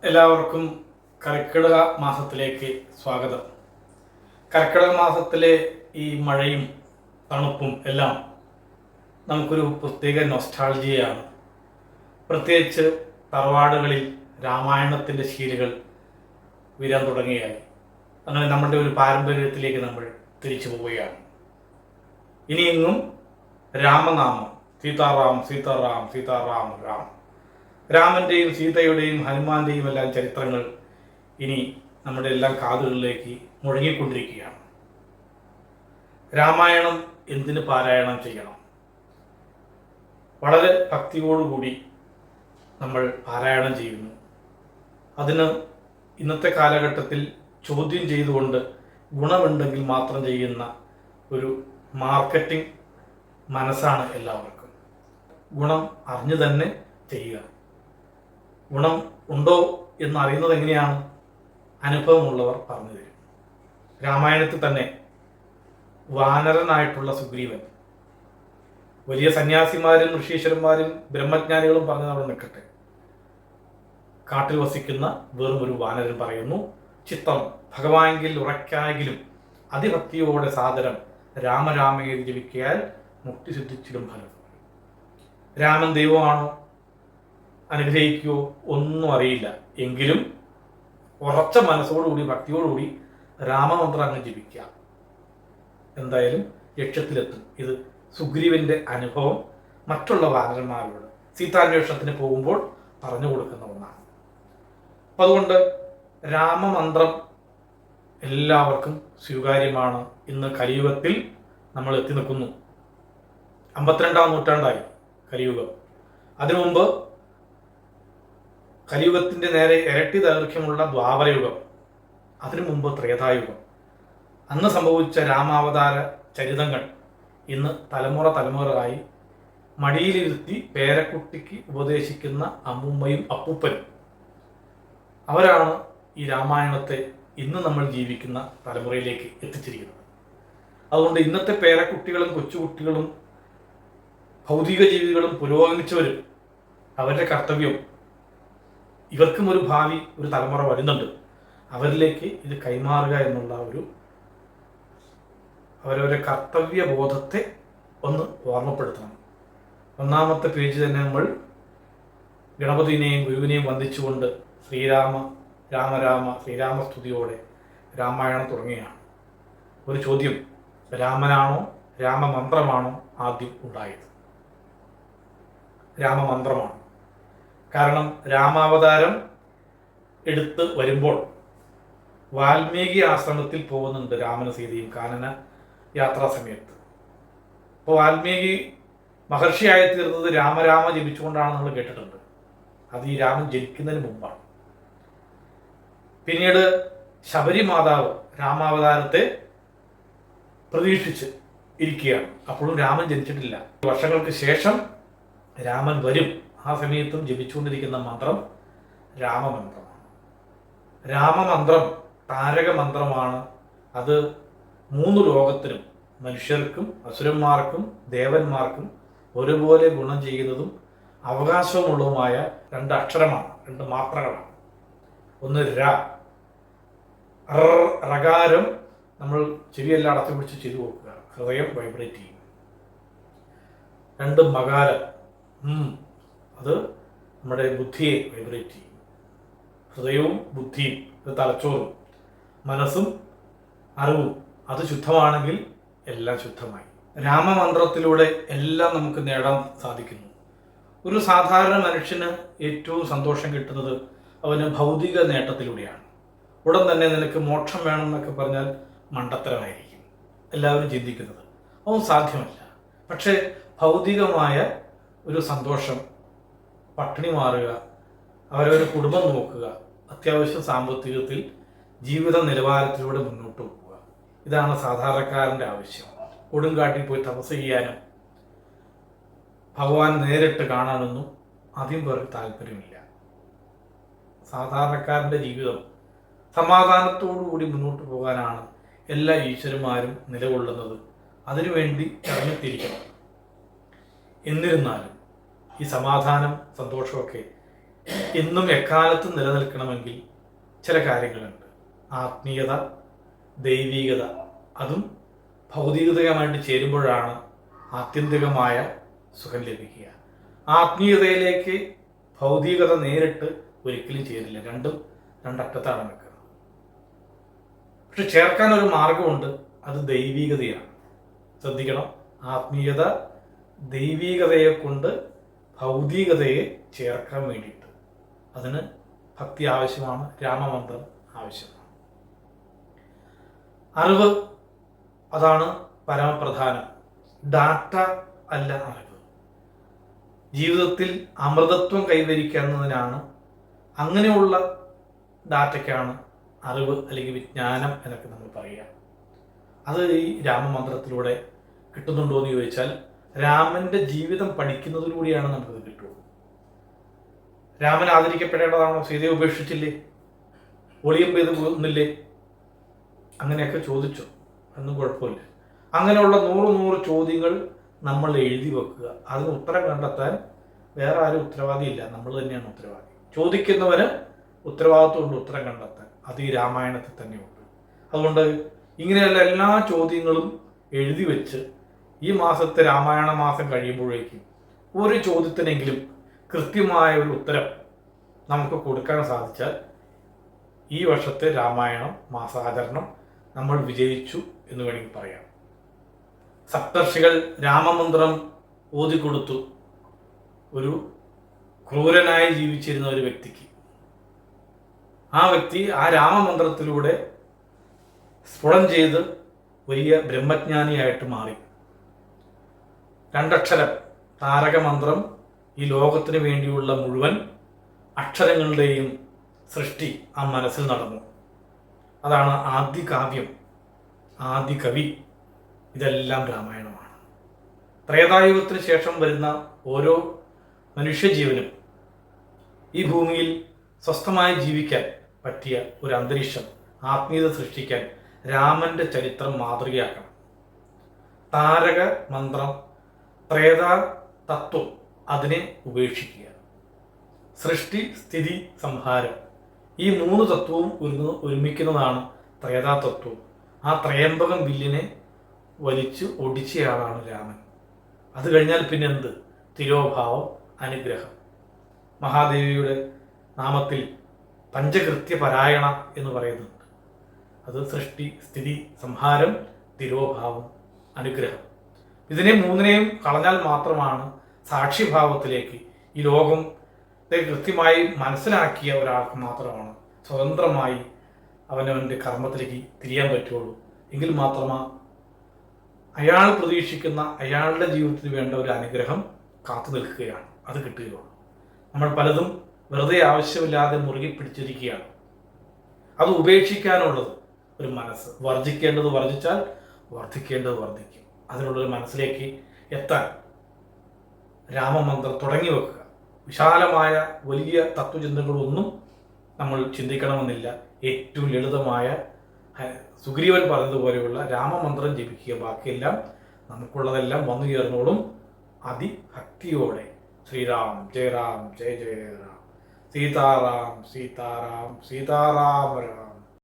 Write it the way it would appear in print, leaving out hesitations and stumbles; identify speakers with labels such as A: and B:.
A: എല്ലാവർക്കും കർക്കിടക മാസത്തിലേക്ക് സ്വാഗതം. കർക്കിടക മാസത്തിലെ ഈ മഴയും തണുപ്പും എല്ലാം നമുക്കൊരു പ്രത്യേക നൊസ്റ്റാൾജിയയാണ്. പ്രത്യേകിച്ച് തറവാടുകളിൽ രാമായണത്തിൻ്റെ ശീലുകൾ വിരാൻ തുടങ്ങിയായി. അങ്ങനെ നമ്മുടെ ഒരു പാരമ്പര്യത്തിലേക്ക് നമ്മൾ തിരിച്ചു പോവുകയാണ്. ഇനിയെങ്ങും രാമനാമം, സീതാറാം സീതാറാം സീതാറാം രാം. രാമൻ്റെയും സീതയുടെയും ഹനുമാന്റെയും എല്ലാം ചരിത്രങ്ങൾ ഇനി നമ്മുടെ എല്ലാം കാതുകളിലേക്ക് മുഴങ്ങിക്കൊണ്ടിരിക്കുകയാണ്. രാമായണം എന്തിന് പാരായണം ചെയ്യണം? വളരെ ഭക്തിയോടുകൂടി നമ്മൾ പാരായണം ചെയ്യുന്നു. അതിന് ഇന്നത്തെ കാലഘട്ടത്തിൽ ചോദ്യം ചെയ്തുകൊണ്ട് ഗുണമുണ്ടെങ്കിൽ മാത്രം ചെയ്യുന്ന ഒരു മാർക്കറ്റിംഗ് മനസ്സാണ് എല്ലാവർക്കും. ഗുണം അറിഞ്ഞു തന്നെ ചെയ്യുക. ഗുണം ഉണ്ടോ എന്നറിയുന്നത് എങ്ങനെയാണ്? അനുഭവമുള്ളവർ പറഞ്ഞു തരും. രാമായണത്തിൽ തന്നെ വാനരനായിട്ടുള്ള സുഗ്രീവൻ, വലിയ സന്യാസിമാരും ഋഷീശ്വരന്മാരും ബ്രഹ്മജ്ഞാനികളും പറഞ്ഞതവിടെ നിൽക്കട്ടെ, കാട്ടിൽ വസിക്കുന്ന വെറും ഒരു വാനരൻ പറയുന്നു, ചിത്തം ഭഗവാനെങ്കിൽ ഉറക്കായെങ്കിലും അതിഭക്തിയോടെ സാദരം രാമരാമേരി ജപിക്കയാൽ മുക്തി സിദ്ധിച്ചിടും ഫലം. രാമൻ ദൈവമാണോ, അനുഗ്രഹിക്കുകയോ ഒന്നും അറിയില്ല. എങ്കിലും ഉറച്ച മനസ്സോടുകൂടി ഭക്തിയോടുകൂടി രാമമന്ത്രം അങ്ങ് ജപിക്കുക, എന്തായാലും ലക്ഷ്യത്തിലെത്തും. ഇത് സുഗ്രീവന്റെ അനുഭവം മറ്റുള്ള വാനരന്മാരോട് സീതാന്വേഷണത്തിന് പോകുമ്പോൾ പറഞ്ഞു കൊടുക്കുന്ന ഒന്നാണ്. അപ്പം അതുകൊണ്ട് രാമമന്ത്രം എല്ലാവർക്കും സ്വീകാര്യമാണ്. ഇന്ന് കലിയുഗത്തിൽ നമ്മൾ എത്തി നിൽക്കുന്നു. 52-ാം നൂറ്റാണ്ടായി കലിയുഗം. അതിനു മുമ്പ് കലിയുഗത്തിൻ്റെ നേരെ ഇരട്ടി ദൈർഘ്യമുള്ള ദ്വാപരയുഗം, അതിനു മുമ്പ് ത്രേതായുഗം. അന്ന് സംഭവിച്ച രാമാവതാര ചരിതങ്ങൾ ഇന്ന് തലമുറയായി മടിയിലിരുത്തി പേരക്കുട്ടിക്ക് ഉപദേശിക്കുന്ന അമ്മൂമ്മയും അപ്പൂപ്പനും. അവരാണ് ഈ രാമായണത്തെ ഇന്ന് നമ്മൾ ജീവിക്കുന്ന തലമുറയിലേക്ക് എത്തിച്ചിരിക്കുന്നത്. അതുകൊണ്ട് ഇന്നത്തെ പേരക്കുട്ടികളും കൊച്ചുകുട്ടികളും ഭൗതിക ജീവികളും പുരോഗമിച്ചവരും അവരുടെ കർത്തവ്യം, ഇവർക്കും ഒരു ഭാവി, ഒരു തലമുറ വരുന്നുണ്ട്, അവരിലേക്ക് ഇത് കൈമാറുക എന്നുള്ള ഒരു അവരവരുടെ കർത്തവ്യബോധത്തെ ഒന്ന് ഓർമ്മപ്പെടുത്തണം. ഒന്നാമത്തെ പേജ് തന്നെ നമ്മൾ ഗണപതിനെയും ഗുരുവിനെയും വന്ദിച്ചുകൊണ്ട് ശ്രീരാമ രാമ രാമ ശ്രീരാമസ്തുതിയോടെ രാമായണം തുടങ്ങുകയാണ്. ഒരു ചോദ്യം, രാമനാണോ രാമമന്ത്രമാണോ ആദ്യം ഉണ്ടായത്? രാമമന്ത്രമാണ്. കാരണം രാമാവതാരം എടുത്ത് വരുമ്പോൾ വാൽമീകി ആശ്രമത്തിൽ പോകുന്നുണ്ട് രാമനും സീതയും കാനന യാത്രാ സമയത്ത്. അപ്പോൾ വാൽമീകി മഹർഷിയായി തീർന്നത് രാമരാമ ജപിച്ചുകൊണ്ടാണ് നമ്മൾ കേട്ടിട്ടുണ്ട്. അത് ഈ രാമൻ ജനിക്കുന്നതിന് മുമ്പാണ്. പിന്നീട് ശബരി മാതാവ് രാമാവതാരത്തെ പ്രതീക്ഷിച്ച് ഇരിക്കുകയാണ്. അപ്പോഴും രാമൻ ജനിച്ചിട്ടില്ല. വർഷങ്ങൾക്ക് ശേഷം രാമൻ വരും. ആ സമയത്തും ജപിച്ചുകൊണ്ടിരിക്കുന്ന മന്ത്രം രാമമന്ത്രമാണ്. രാമമന്ത്രം താരകമന്ത്രമാണ്. അത് 3 ലോകത്തിനും, മനുഷ്യർക്കും അസുരന്മാർക്കും ദേവന്മാർക്കും ഒരുപോലെ ഗുണം ചെയ്യുന്നതും അവകാശമുള്ളതുമായ 2 അക്ഷരമാണ്, 2 മാത്രകളാണ്. ഒന്ന് റകാരം നമ്മൾ ചെവിയെല്ലാം അടച്ചു പിടിച്ച് ചെയ്തു നോക്കുക, ഹൃദയം വൈബ്രേറ്റ് ചെയ്യും. 2 മകാരം, അത് നമ്മുടെ ബുദ്ധിയെ വൈബ്രേറ്റ് ചെയ്യും. ഹൃദയവും ബുദ്ധിയും, അത് തലച്ചോറും മനസ്സും അറിവും, അത് ശുദ്ധമാണെങ്കിൽ എല്ലാം ശുദ്ധമായി. രാമമന്ത്രത്തിലൂടെ എല്ലാം നമുക്ക് നേടാൻ സാധിക്കുന്നു. ഒരു സാധാരണ മനുഷ്യന് ഏറ്റവും സന്തോഷം കിട്ടുന്നത് അവന് ഭൗതിക നേട്ടത്തിലൂടെയാണ്. ഉടൻ തന്നെ നിനക്ക് മോക്ഷം വേണം എന്നൊക്കെ പറഞ്ഞാൽ മണ്ടത്തരമായിരിക്കും എല്ലാവരും ചിന്തിക്കുന്നത്. അതൊന്നും സാധ്യമല്ല. പക്ഷേ ഭൗതികമായ ഒരു സന്തോഷം, പട്ടിണി മാറുക, അവരവരുടെ കുടുംബം നോക്കുക, അത്യാവശ്യം സാമ്പത്തികത്തിൽ ജീവിത നിലവാരത്തിലൂടെ മുന്നോട്ട് പോവുക, ഇതാണ് സാധാരണക്കാരൻ്റെ ആവശ്യം. കൊടുങ്കാട്ടിൽ പോയി തപസ് ചെയ്യാനും ഭഗവാൻ നേരിട്ട് കാണാനൊന്നും അധികം പേർക്ക് താല്പര്യമില്ല. സാധാരണക്കാരൻ്റെ ജീവിതം സമാധാനത്തോടുകൂടി മുന്നോട്ട് പോകാനാണ് എല്ലാ ഈശ്വരന്മാരും നിലകൊള്ളുന്നത്. അതിനുവേണ്ടി ഇറങ്ങിത്തിരിക്കണം. എന്നിരുന്നാലും ഈ സമാധാനം, സന്തോഷമൊക്കെ എന്നും എക്കാലത്തും നിലനിൽക്കണമെങ്കിൽ ചില കാര്യങ്ങളുണ്ട്. ആത്മീയത, ദൈവീകത, അതും ഭൗതികതയുമായിട്ട് ചേരുമ്പോഴാണ് ആത്യന്തികമായ സുഖം ലഭിക്കുക. ആത്മീയതയിലേക്ക് ഭൗതികത നേരിട്ട് ഒരിക്കലും ചേരില്ല. രണ്ടും രണ്ടറ്റത്താണ് നിൽക്കുന്നത്. പക്ഷെ ചേർക്കാൻ ഒരു മാർഗമുണ്ട്, അത് ദൈവീകതയാണ്. ശ്രദ്ധിക്കണം, ആത്മീയത ദൈവീകതയെ കൊണ്ട് ഭൗതികതയെ ചേർക്കാൻ വേണ്ടിയിട്ട് അതിന് ഭക്തി ആവശ്യമാണ്, രാമമന്ത്രം ആവശ്യമാണ്. അറിവ് അതാണ് പരമപ്രധാനം. ഡാറ്റ അല്ല അറിവ്. ജീവിതത്തിൽ അമൃതത്വം കൈവരിക്കുന്നതിനാണ്, അങ്ങനെയുള്ള ഡാറ്റയ്ക്കാണ് അറിവ് അല്ലെങ്കിൽ വിജ്ഞാനം എന്നൊക്കെ നമ്മൾ പറയുക. അത് ഈ രാമമന്ത്രത്തിലൂടെ കിട്ടുന്നുണ്ടോ എന്ന് ചോദിച്ചാൽ രാമന്റെ ജീവിതം പഠിക്കുന്നതിലൂടെയാണ് നമുക്കത് കിട്ടുള്ളൂ. രാമൻ ആദരിക്കപ്പെടേണ്ടതാണോ? സീതയെ ഉപേക്ഷിച്ചില്ലേ? ഒളിയം ചെയ്ത് പോകുന്നില്ലേ? അങ്ങനെയൊക്കെ ചോദിച്ചു, ഒന്നും കുഴപ്പമില്ല. അങ്ങനെയുള്ള 100 ചോദ്യങ്ങൾ നമ്മൾ എഴുതി വെക്കുക. അതിന് ഉത്തരം കണ്ടെത്താൻ വേറെ ആരും ഉത്തരവാദിയില്ല, നമ്മൾ തന്നെയാണ് ഉത്തരവാദി. ചോദിക്കുന്നവന് ഉത്തരവാദിത്വമുണ്ട് ഉത്തരം കണ്ടെത്താൻ. അത് ഈ രാമായണത്തിൽ തന്നെയുണ്ട്. അതുകൊണ്ട് ഇങ്ങനെയുള്ള എല്ലാ ചോദ്യങ്ങളും എഴുതി വെച്ച് ഈ മാസത്തെ രാമായണ മാസം കഴിയുമ്പോഴേക്കും ഒരു ചോദ്യത്തിനെങ്കിലും കൃത്യമായ ഒരു ഉത്തരം നമുക്ക് കൊടുക്കാൻ സാധിച്ചാൽ ഈ വർഷത്തെ രാമായണം മാസാചരണം നമ്മൾ വിജയിച്ചു എന്ന് വേണമെങ്കിൽ പറയാം. സപ്തർഷികൾ രാമമന്ത്രം ഓതിക്കൊടുത്തു ഒരു ക്രൂരനായി ജീവിച്ചിരുന്ന ഒരു വ്യക്തിക്ക്. ആ വ്യക്തി ആ രാമമന്ത്രത്തിലൂടെ സ്ഫുടം ചെയ്ത് വലിയ ബ്രഹ്മജ്ഞാനിയായിട്ട് മാറി. 2 അക്ഷരം താരകമന്ത്രം ഈ ലോകത്തിന് വേണ്ടിയുള്ള മുഴുവൻ അക്ഷരങ്ങളുടെയും സൃഷ്ടി ആ മനസ്സിൽ നടന്നു. അതാണ് ആദ്യ കാവ്യം, ആദ്യ കവി. ഇതെല്ലാം രാമായണമാണ്. ത്രേതായുഗത്തിന് ശേഷം വരുന്ന ഓരോ മനുഷ്യജീവനും ഈ ഭൂമിയിൽ സ്വസ്ഥമായി ജീവിക്കാൻ പറ്റിയ ഒരു അന്തരീക്ഷം, ആത്മീയത സൃഷ്ടിക്കാൻ രാമന്റെ ചരിത്രം മാതൃകയാക്കണം. താരക മന്ത്രം, ത്രേതാ തത്വം അതിനെ ഉപേക്ഷിക്കുക. സൃഷ്ടി, സ്ഥിതി, സംഹാരം, ഈ 3 തത്വവും ഒരുമിക്കുന്നതാണ് ത്രേതാ തത്വം. ആ ത്രയംബകം വില്ലിനെ വലിച്ച് ഒടിച്ചയാളാണ് രാമൻ. അത് കഴിഞ്ഞാൽ പിന്നെ എന്ത്? തിരോഭാവം, അനുഗ്രഹം. മഹാദേവിയുടെ നാമത്തിൽ പഞ്ചകൃത്യ പരായണ എന്ന് പറയുന്നുണ്ട്. അത് സൃഷ്ടി, സ്ഥിതി, സംഹാരം, തിരോഭാവം, അനുഗ്രഹം. ഇതിനെ 3നെയും കളഞ്ഞാൽ മാത്രമാണ് സാക്ഷിഭാവത്തിലേക്ക്, ഈ ലോകം കൃത്യമായി മനസ്സിലാക്കിയ ഒരാൾക്ക് മാത്രമാണ് സ്വതന്ത്രമായി അവനവൻ്റെ കർമ്മത്തിലേക്ക് തിരിയാൻ പറ്റുള്ളൂ. എങ്കിൽ മാത്രമാണ് അയാൾ പ്രതീക്ഷിക്കുന്ന അയാളുടെ ജീവിതത്തിന് വേണ്ട ഒരു അനുഗ്രഹം കാത്തു നിൽക്കുകയാണ്, അത് കിട്ടുകയുള്ളൂ. നമ്മൾ പലതും വെറുതെ ആവശ്യമില്ലാതെ മുറുകി പിടിച്ചിരിക്കുകയാണ്. അത് ഉപേക്ഷിക്കാനുള്ളത് ഒരു മനസ്സ്, വർജിക്കേണ്ടത് വർജിച്ചാൽ വർദ്ധിക്കേണ്ടത് വർദ്ധിക്കും. അതിനുള്ളൊരു മനസ്സിലേക്ക് എത്താൻ രാമമന്ത്രം തുടങ്ങി വെക്കുക. വിശാലമായ വലിയ തത്വചിന്തകളൊന്നും നമ്മൾ ചിന്തിക്കണമെന്നില്ല. ഏറ്റവും ലളിതമായ സുഗ്രീവൻ പറഞ്ഞതുപോലെയുള്ള രാമമന്ത്രം ജപിക്കുക. ബാക്കിയെല്ലാം നമുക്കുള്ളതെല്ലാം വന്നു ചേർന്നോളും അതിഭക്തിയോടെ. ശ്രീറാം ജയ രാം, ജയ ജയ രാം, സീതാറാം സീതാറാം, സീതാറാം രാം.